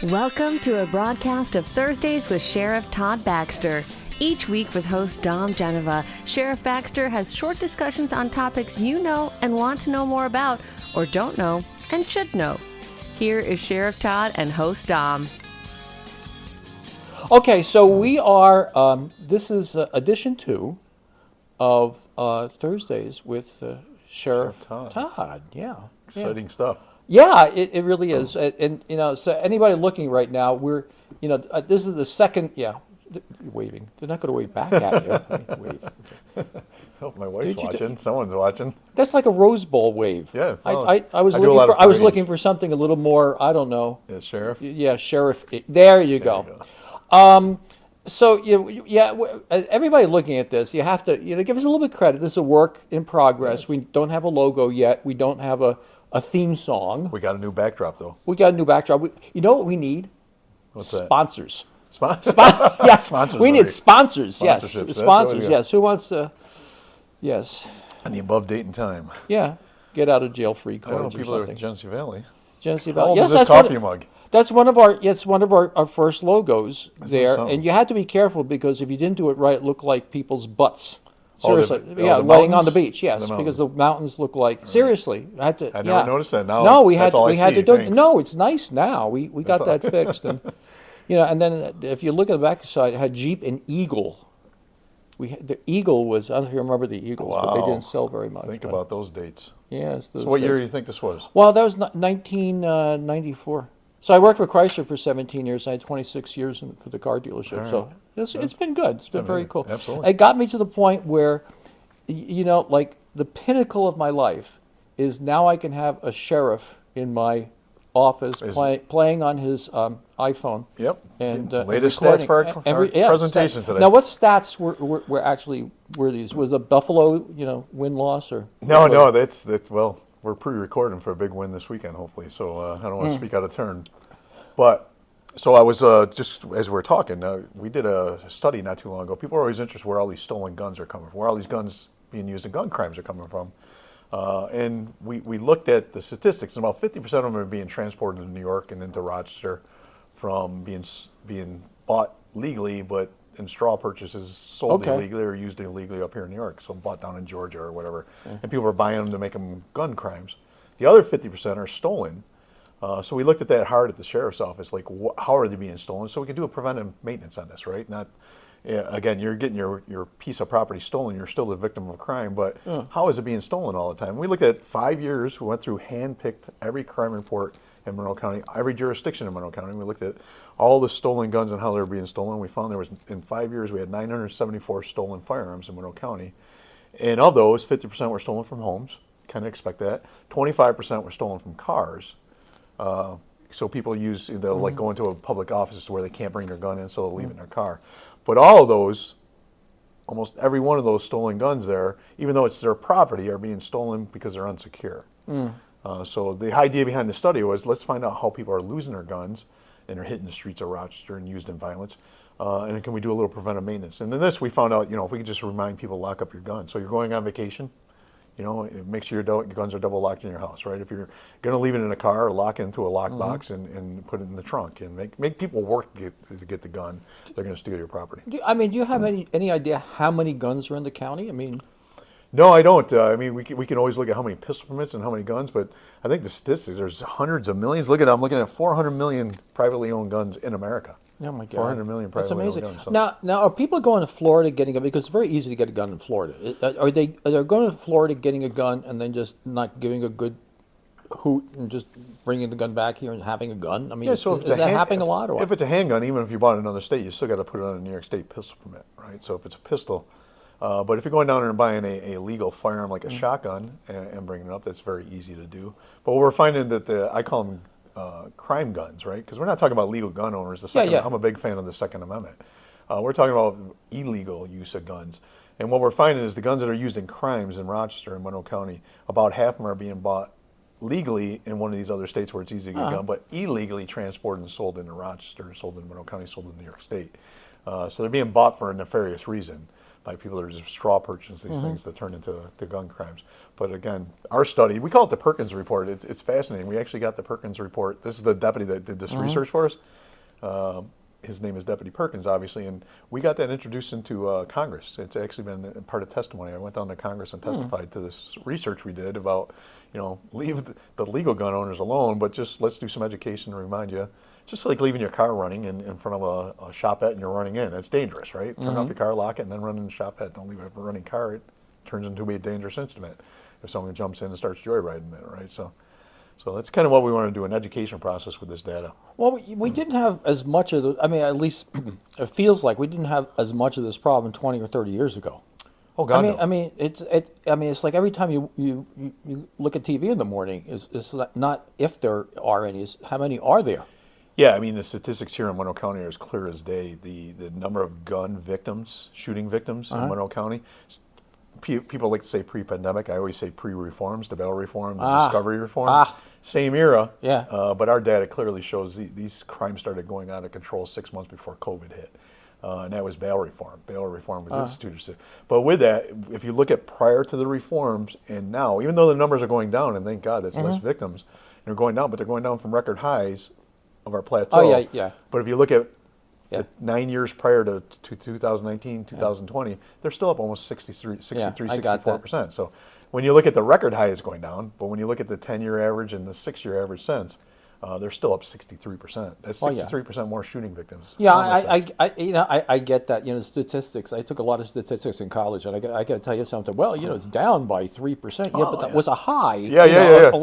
Welcome to a broadcast of Thursdays with Sheriff Todd Baxter. Each week with host Dom Genova, Sheriff Baxter has short discussions on topics you know and want to know more about, or don't know and should know. Here is Sheriff Todd and host Dom. Okay, so we are, this is edition 2 of Thursdays with Sheriff Todd. Yeah. Exciting stuff. Yeah, it really is. And, you know, so anybody looking right now, we're, you know, this is the second, you're waving. They're not going to wave back at you. Wave. Okay. Oh, my wife's watching. Someone's watching. That's like a Rose Bowl wave. Yeah. I was looking for something a little more, I don't know. Yeah, Sheriff? Yeah, Sheriff. There you go. So, everybody looking at this, you have to, give us a little bit of credit. This is a work in progress. We don't have a logo yet. We don't have a theme song. We got a new backdrop, though. We got a new backdrop. You know what we need? What's that? Sponsors. Yes. Sponsors. We need sponsors. Yes. Sponsors. Yes. Who wants to? Yes. And the above date and time. Yeah. Get out of jail free cards or people something. are at Genesee Valley. Genesee Valley. Yes, that's coffee mug. That's one of our first logos there, and you had to be careful because if you didn't do it right, it looked like people's butts. Seriously, laying on the beach. Yes, because the mountains look like. Right. Seriously, I never noticed that. Now, no, we had to do. Thanks. No, it's nice now. We got that fixed, and and then if you look at the back side, it had Jeep and Eagle. The Eagle was, I don't know if you remember the Eagles, but they didn't sell very much. Think about those dates. Yes. So what year do you think this was? Well, that was 1994. So I worked for Chrysler for 17 years. I had 26 years for the car dealership. Right. So it's been good. It's been very cool. Absolutely. It got me to the point where, like the pinnacle of my life is now I can have a sheriff in my office playing on his iPhone. Yep. And latest stats for our presentation today. Now, what stats were these? Was the Buffalo, win-loss or? No. That's well. We're pre-recording for a big win this weekend, hopefully. So I don't want to speak out of turn. But so I was just as we were talking, we did a study not too long ago. People are always interested where all these stolen guns are coming from, where all these guns being used in gun crimes are coming from. And we looked at the statistics, and about 50% of them are being transported to New York and into Rochester from being bought legally, but in straw purchases sold illegally or used illegally up here in New York, so bought down in Georgia or whatever. And people are buying them to make them gun crimes. The other 50% are stolen. So we looked at that hard at the sheriff's office, like how are they being stolen? So we can do a preventive maintenance on this, right? Not, again, you're getting your piece of property stolen, you're still the victim of a crime, but how is it being stolen all the time? We looked at 5 years, we went through hand-picked every crime report in Monroe County, every jurisdiction in Monroe County. We looked at all the stolen guns and how they were being stolen. We found there was, in 5 years, we had 974 stolen firearms in Monroe County. And of those, 50% were stolen from homes. Kind of expect that. 25% were stolen from cars. So people they'll like go into a public office where they can't bring their gun in, so they'll leave it in their car. But all of those, almost every one of those stolen guns there, even though it's their property, are being stolen because they're unsecure. So the idea behind the study was, let's find out how people are losing their guns and are hitting the streets of Rochester and used in violence. And can we do a little preventive maintenance? And in this, we found out, if we could just remind people to lock up your gun. So you're going on vacation, make sure your guns are double locked in your house, right? If you're going to leave it in a car, lock it into a lockbox and put it in the trunk and make people work to get the gun. They're going to steal your property. Do you have any idea how many guns are in the county? No, I don't. We can always look at how many pistol permits and how many guns, but I think the statistics, there's hundreds of millions. I'm looking at 400 million privately owned guns in America. Oh my God. 400 million privately owned guns. So. Now, are people going to Florida getting a gun? Because it's very easy to get a gun in Florida. Are they going to Florida getting a gun and then just not giving a good hoot and just bringing the gun back here and having a gun? So is that happening a lot? Or? If it's a handgun, even if you bought it in another state, you still got to put it on a New York State pistol permit, right? So if it's a pistol, but if you're going down there and buying a legal firearm like a shotgun and bringing it up, that's very easy to do. But we're finding that I call them crime guns, right? Because we're not talking about legal gun owners. I'm a big fan of the Second Amendment. We're talking about illegal use of guns. And what we're finding is the guns that are used in crimes in Rochester and Monroe County, about half of them are being bought legally in one of these other states where it's easy to get a gun, but illegally transported and sold into Rochester, sold in Monroe County, sold in New York State. So they're being bought for a nefarious reason. by people that are just straw purchasing these things that turn into gun crimes. But again, our study, we call it the Perkins Report. It's fascinating. We actually got the Perkins Report. This is the deputy that did this research for us. His name is Deputy Perkins, obviously, and we got that introduced into Congress. It's actually been part of testimony. I went down to Congress and testified to this research we did about, leave the legal gun owners alone, but just let's do some education to remind you. Just like leaving your car running in front of a shopette and you're running in. It's dangerous, right? Turn off your car, lock it, and then run in the shopette. Don't leave it a running car. It turns into a dangerous instrument if someone jumps in and starts joyriding it, right? So that's kind of what we want to do, an education process with this data. Well, we didn't have as much of at least it feels like we didn't have as much of this problem 20 or 30 years ago. Oh God, no. I mean, it's like every time you look at TV in the morning, it's not if there are any, it's how many are there? Yeah, I mean, the statistics here in Monroe County are as clear as day. The number of gun victims, shooting victims in Monroe County, people like to say pre-pandemic. I always say pre-reforms, the bail reform, the discovery reform. Same era. Yeah. But our data clearly shows these crimes started going out of control 6 months before COVID hit. And that was bail reform. Bail reform was instituted. But with that, if you look at prior to the reforms and now, even though the numbers are going down, and thank God that's less victims, they're going down, but they're going down from record highs of our plateau. Oh, yeah. But if you look at the 9 years prior to 2019, 2020, they're still up almost 64%. So when you look at the record high, it's going down. But when you look at the 10-year average and the 6-year average since, they're still up 63%. That's 63% more shooting victims. Yeah, I get that. Statistics. I took a lot of statistics in college, and I got to tell you something. Well, it's down by 3%. Yeah, but that was a high. Yeah.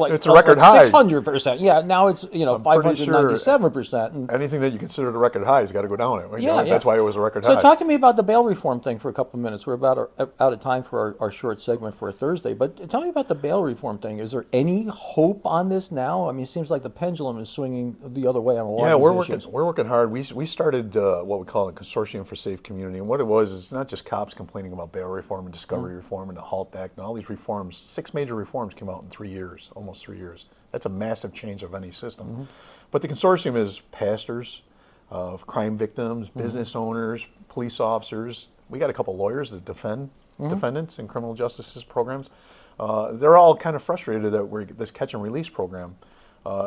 It's a record high. 600%. Yeah, now it's 597%. Anything that you consider a record high has got to go down. Yeah. That's why it was a record high. So talk to me about the bail reform thing for a couple of minutes. We're about out of time for our short segment for a Thursday. But tell me about the bail reform thing. Is there any hope on this now? I mean, it seems like the pendulum is swinging the other way on a lot of these issues. We're working hard. We started what we call a consortium for safe community, and what it was is not just cops complaining about bail reform and discovery reform and the HALT Act and all these reforms. 6 major reforms came out in 3 years, almost 3 years. That's a massive change of any system. But the consortium is pastors, of crime victims, business owners, police officers. We got a couple lawyers that defend defendants in criminal justice programs. They're all kind of frustrated that this catch and release program.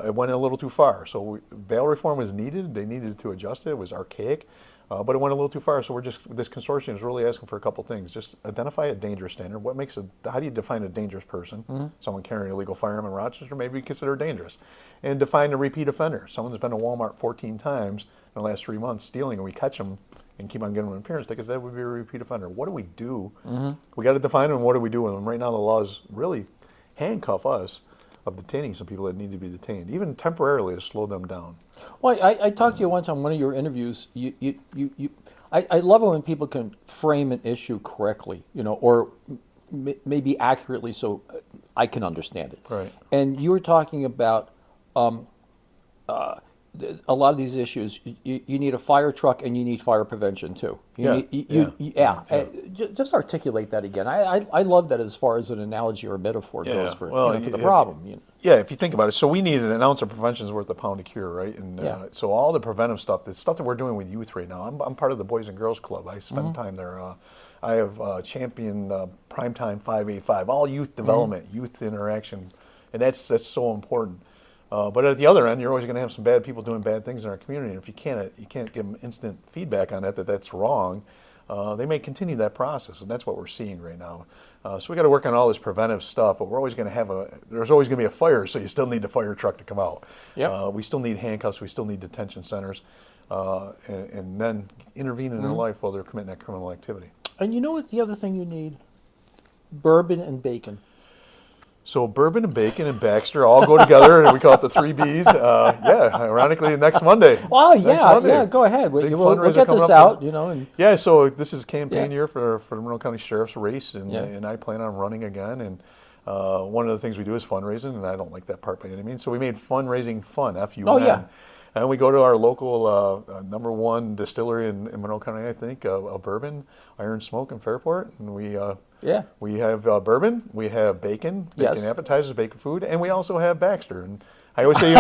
It went a little too far. So bail reform was needed. They needed to adjust it. It was archaic, but it went a little too far. So this consortium is really asking for a couple things. Just identify a dangerous standard. How do you define a dangerous person? Someone carrying a illegal firearm in Rochester may be considered dangerous. And define a repeat offender. Someone who's been to Walmart 14 times in the last 3 months stealing, and we catch them and keep on giving them an appearance tickets, that would be a repeat offender. What do we do? We got to define them, and what do we do with them? Right now the laws really handcuff us of detaining some people that need to be detained, even temporarily, to slow them down. Well, I talked to you once on one of your interviews. I love it when people can frame an issue correctly, or maybe accurately, so I can understand it. Right. And you were talking about a lot of these issues. You need a fire truck and you need fire prevention too. Just articulate that again. I love that as far as an analogy or a metaphor goes for the problem. Yeah, if you think about it, so we need an ounce of prevention is worth a pound of cure, right? And so all the preventive stuff, the stuff that we're doing with youth right now. I'm part of the Boys and Girls Club. I spend time there. I have championed Primetime 585, all youth development, youth interaction, and that's so important. But at the other end, you're always going to have some bad people doing bad things in our community. And if you can't give them instant feedback on that's wrong, they may continue that process, and that's what we're seeing right now. So we got to work on all this preventive stuff, but we're always going to have there's always going to be a fire, so you still need the fire truck to come out. Yep. We still need handcuffs, we still need detention centers, and then intervene in their life while they're committing that criminal activity. And you know what the other thing you need? Bourbon and bacon. So bourbon and bacon and Baxter all go together, and we call it the 3 Bs. Ironically, next Monday. Oh, yeah, go ahead. We'll get this out, Yeah, so this is campaign year for the Monroe County Sheriff's race, and I plan on running again. And one of the things we do is fundraising, and I don't like that part by any means. So we made fundraising fun, F-U-N. Oh, yeah. And we go to our local #1 distillery in Monroe County, I think, of bourbon, Iron Smoke in Fairport, and we have bourbon, we have bacon appetizers, bacon food, and we also have Baxter. And I always say you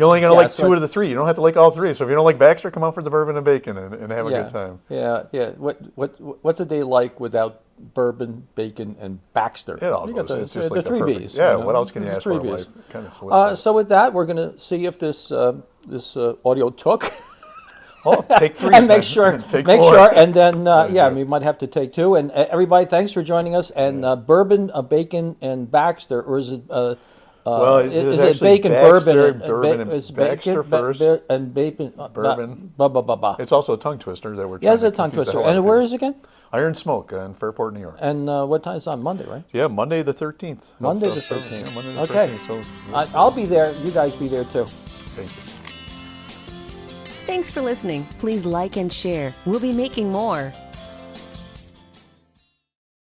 only got to like so two out of the three. You don't have to like all three. So if you don't like Baxter, come out for the bourbon and bacon and have a good time. Yeah. What's a day like without bourbon, bacon, and Baxter? It all goes. It's just like the three perfect. B's. Yeah. What else can you ask for in B's. life? Kind of solidified. So with that, we're going to see if this audio took. Oh, take three. And make sure, take make four. sure, and then we might have to take two. And everybody, thanks for joining us. And bourbon, bacon, and Baxter, or is it? Well, is it actually bacon, Baxter, bourbon, and is Baxter first, and bacon, bourbon. It's It's also a tongue twister that we're. yeah, it's trying a to tongue confuse the twister. hell out And of where people. is it again? Iron Smoke in Fairport, New York. And what time? It's on Monday, right? Yeah, Monday the 13th. Monday the 13th. Yeah, Monday the Okay. 13th, so I'll be there. You guys be there too. thank you. Thanks for listening. Please like and share. We'll be making more.